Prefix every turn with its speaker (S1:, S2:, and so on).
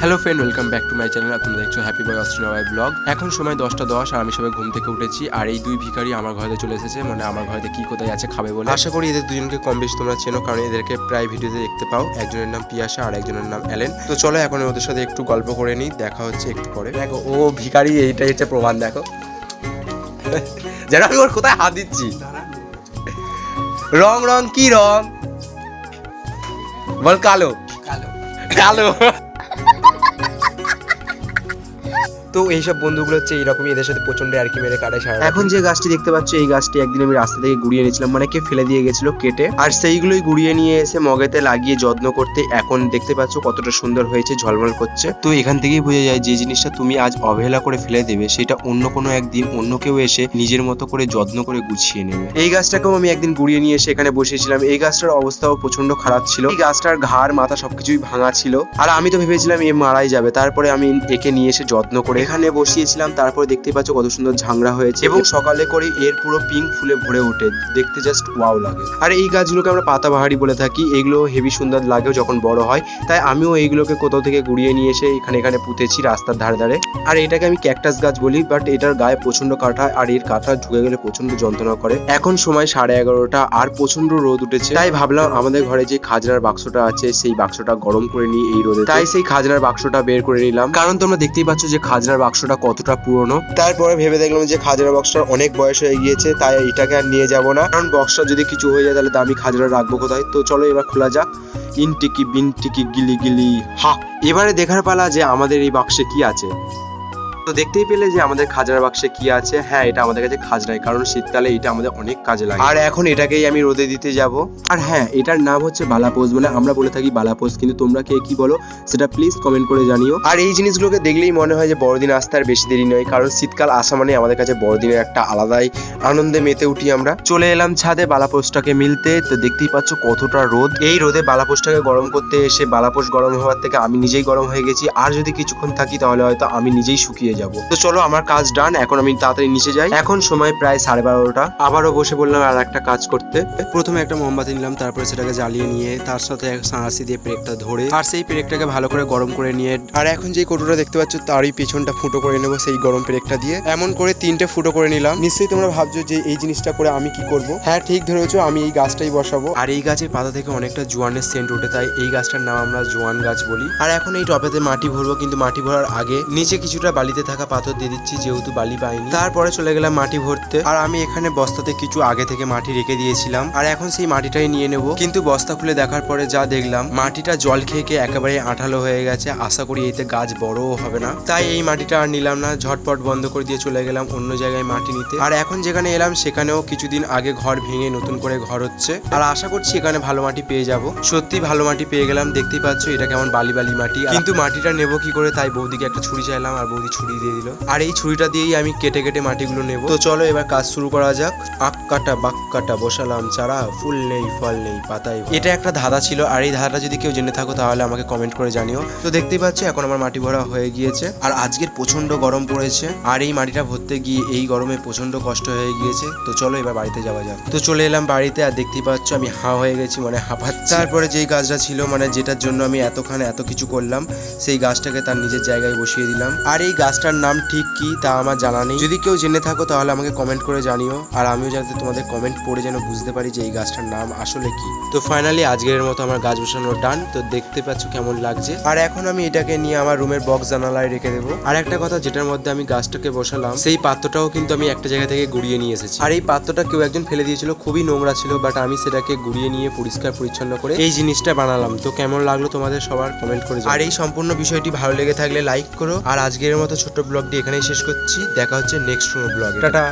S1: Hello friend, welcome back to my channel. তোমরা দেখছো happy বয় Australia blog. এখন সময় 10টা 10 আর আমি সবাই ঘুম থেকে উঠেছি। আর এই দুই ভিখারি আমার ঘরে চলে এসেছে, মানে আমার ঘরে কি কোথায় আছে খাবে বলে। আশা করি এদের দুজনকে কম বেশি তোমরা চেনো, কারণ এদেরকে প্রায় ভিডিওতে দেখতে পাও। একজনের নাম পিয়াসা আর একজনের নাম অ্যালেন। তো চলো এখন ওদের সাথে একটু গল্প করে নিই, দেখা হচ্ছে একটু পরে। দেখো ও ভিখারি, এইটাই হচ্ছে প্রমাণ। দেখো যেন আমি ওর কোথায় হাত দিচ্ছি। রং রং কি রং বল? কালো কালো কালো। তো এইসব বন্ধুগুলো হচ্ছে এইরকমই, এদের সাথে প্রচন্ড আর কি মেরে কাটায় সারা। এখন যে গাছটি দেখতে পাচ্ছ, এই গাছটি একদিন আমি রাস্তা থেকে গুড়িয়ে নিয়েছিলাম, মানে কে ফেলে দিয়ে গেছিল কেটে, আর সেইগুলোই গুড়িয়ে নিয়ে এসে মগেতে লাগিয়ে যত্ন করতে এখন দেখতে পাচ্ছ কতটা সুন্দর হয়েছে, ঝলমল করছে। তো এখান থেকেই বোঝা যায় যে জিনিসটা তুমি আজ অবহেলা করে ফেলে দেবে, সেটা অন্য কোনো একদিন অন্য কেউ এসে নিজের মতো করে যত্ন করে গুছিয়ে নেবে। এই গাছটাকেও আমি একদিন গুড়িয়ে নিয়ে এসে এখানে বসেছিলাম। এই গাছটার অবস্থাও প্রচন্ড খারাপ ছিল, এই গাছটার ঘাড় মাথা সবকিছুই ভাঙা ছিল, আর আমি তো ভেবেছিলাম এ মারাই যাবে। তারপরে আমি একে নিয়ে এসে যত্ন করে এখানে বসিয়েছিলাম। তারপরে দেখতে পাচ্ছ কত সুন্দর ঝাংরা হয়েছে, এবং সকালে করে এর পুরো পিঙ্ক ফুলে ভরে ওঠে, দেখতে জাস্ট ওয়াও লাগে। আর এই গাছগুলোকে আমরা পাতাবাহারি বলে থাকি, এগুলো হেভি সুন্দর লাগে যখন বড় হয়। তাই আমিও এইগুলোকে কোথাও থেকে গুড়িয়ে নিয়ে এসে এখানে পুঁতেছি রাস্তার ধারে ধারে। আর এটাকে আমি ক্যাকটাস গাছ বলি, বাট এটার গায়ে প্রচন্ড কাঁটা, আর এর কাঁটা ঢুকে গেলে প্রচন্ড যন্ত্রণা করে। এখন সময় 11:30 আর প্রচন্ড রোদ উঠেছে, তাই ভাবলাম আমাদের ঘরে যে খাজনার বাক্সটা আছে সেই বাক্সটা গরম করে নিই এই রোদে। তাই সেই খাজনার বাক্সটা বের করে নিলাম, কারণ তোমরা দেখতেই পাচ্ছ যে খাজনার বাক্সটা কতটা পুরনো। তারপরে ভেবে দেখলাম যে খাজনার বক্সটার অনেক বয়স হয়ে গিয়েছে, তাই এটাকে আর নিয়ে যাব না, কারণ বক্সটা যদি কিছু হয়ে যায় তাহলে দামি খাজনা রাখবো কোথায়। তো চলো এবার খোলা যাক। ইনটিকি বিনটিকি গিলি গিলি হা। এবারে দেখার পালা যে আমাদের এই বাক্সে কি আছে। তো দেখতেই পেলে যে আমাদের খাজনার বাক্সে কি আছে। হ্যাঁ, এটা আমাদের কাছে খাজনাই, কারণ শীতকালে এটা আমাদের অনেক কাজে লাগে। আর এখন এটাকেই আমি রোদে দিতে যাব। আর হ্যাঁ, এটার নাম হচ্ছে বালাপোষ, মানে আমরা বলে থাকি বালাপোষ, কিন্তু তোমরা কে কি বলো সেটা প্লিজ কমেন্ট করে জানিও। আর এই জিনিসগুলোকে দেখলেই মনে হয় যে বড়দিন আসতে আর বেশি দেরি নয়, কারণ শীতকাল আসা মানে আমাদের কাছে বড়দিনের একটা আলাদাই আনন্দে মেতে উঠি আমরা। চলে এলাম ছাদে বালাপোষটাকে মিলতে। তো দেখতেই পাচ্ছ কতটা রোদ। এই রোদে বালাপোষটাকে গরম করতে এসে বালাপোষ গরম হওয়ার থেকে আমি নিজেই গরম হয়ে গেছি, আর যদি কিছুক্ষণ থাকি তাহলে হয়তো আমি নিজেই শুকিয়ে যাব। তো চলো আমার কাজ ডান, এখন আমি তাড়াতাড়ি নিচে যাই। এখন সময় প্রায় 12:30। আবারও বসে বললাম আর একটা কাজ করতে। প্রথমে একটা মোমবাতি নিলাম, তারপরে সেটাকে জ্বালিয়ে নিয়ে তার সাথে সাঁড়াশি দিয়ে পেরেকটা ধরে আর সেই পেরেকটাকে ভালো করে গরম করে নিয়ে, আর এখন যে কৌটোটা দেখতে পাচ্ছ তারই পিছনটা ফুটো করে নেবো সেই গরম পেরেকটা দিয়ে। এমন করে 3টে ফুটো করে নিলাম। নিশ্চয়ই তোমরা ভাবছো যে এই জিনিসটা করে আমি কি করব। হ্যাঁ, ঠিক ধরেছো, আমি এই গাছটাই বসাবো। আর এই গাছের পাতা থেকে অনেকটা জোয়ানের সেন্ট ওঠে, তাই এই গাছটার নাম আমরা জোয়ান গাছ বলি। আর এখন এই টবেতে মাটি ভরবো, কিন্তু মাটি ভরার আগে নিচে কিছুটা বালিতে থাকা পাথর দিয়ে দিচ্ছি, যেহেতু বালি পাইনি। তারপরে চলে গেলাম মাটি ভরতে। আর আমি এখানে বস্তাতে কিছু আগে থেকে মাটি রেখে দিয়েছিলাম, আর এখন সেই মাটিটাই নিয়ে নেব। কিন্তু বস্তা খুলে দেখার পরে যা দেখলাম, মাটিটা জল খেয়ে একেবারে আঠালো হয়ে গেছে। আশা করি এতে গাছ বড়ও হবে না, তাই এই মাটিটা আর নিলাম না। ঝটপট বন্ধ করে দিয়ে চলে গেলাম অন্য জায়গায় মাটি নিতে। আর এখন যেখানে এলাম সেখানেও কিছুদিন আগে ঘর ভেঙে নতুন করে ঘর হচ্ছে, আর আশা করছি এখানে ভালো মাটি পেয়ে যাব। সত্যি ভালো মাটি পেয়ে গেলাম। দেখতেই পাচ্ছ এটা কেমন বালি বালি মাটি, কিন্তু মাটিটা নেবো কি করে, তাই বৌদিকে একটা ছুরি চাইলাম, আর বৌদি ছুরি দিয়ে দিল। আর এই ছুরিটা দিয়েই আমি কেটে কেটে মাটিগুলো নেব। তো চলো এবার কাজ শুরু করা যাক। আখ কাটা বাক কাটা বসালাম চারা, ফুল নেই ফল নেই পাতাই। এটা একটা ধাঁধা ছিল, আর এই ধাঁধাটা যদি কেউ জেনে থাকো তাহলে আমাকে কমেন্ট করে জানিও। তো দেখতেই পাচ্ছ এখন আমার মাটি ভরা হয়ে গিয়েছে, আর আজকের প্রচন্ড গরম পড়েছে, আর এই মাটিটা ভরতে গিয়ে এই গরমে প্রচন্ড কষ্ট হয়ে গিয়েছে। তো চলো এবার বাড়িতে যাওয়া যাক। তো চলে এলাম বাড়িতে, আর দেখতেই পাচ্ছ আমি হাঁ হয়ে গেছি, মানে হাঁপাচ্ছি। তারপরে যেই গাছটা ছিল, মানে যেটার জন্য আমি এত কিছু করলাম, সেই গাছটাকে তার নিজের জায়গায় বসিয়ে দিলাম। আর এই গাছটার নাম ঠিক কি তা আমার জানা নেই, যদি কেউ জেনে থাকো তাহলে আমাকে কমেন্ট করে জানিও, আর আমিও যাতে তোমাদের কমেন্ট পড়ে যেন বুঝতে পারি যে এই গাছটার নাম আসলে কি। তো ফাইনালি আজকের মতো আমার গাছ বসানো ডান। তো দেখতে পাচ্ছ কেমন লাগছে। আর এখন আমি এটাকে নিয়ে আমার রুমের বক্স জানালায় রেখে দেবো। আর একটা কথা, যেটার মধ্যে আমি গাছটাকে বসালাম সেই পাত্রটাও কিন্তু আমি একটা জায়গা থেকে গুড়িয়ে নিয়ে এসেছি। আর এই পাত্রটা কেউ একজন ফেলে দিয়েছিল, খুবই নোংরা ছিল, বাট আমি সেটাকে গুড়িয়ে নিয়ে পরিষ্কার পরিচ্ছন্ন করে এই জিনিসটা বানালাম। তো কেমন লাগলো তোমাদের সবার কমেন্ট করে। আর এই সম্পূর্ণ বিষয়টি ভালো লেগে থাকলে লাইক করো। আর আজকের মতো ছোট্ট ব্লগটি এখানেই শেষ করছি। দেখা হচ্ছে নেক্সট ব্লগে। টাটা।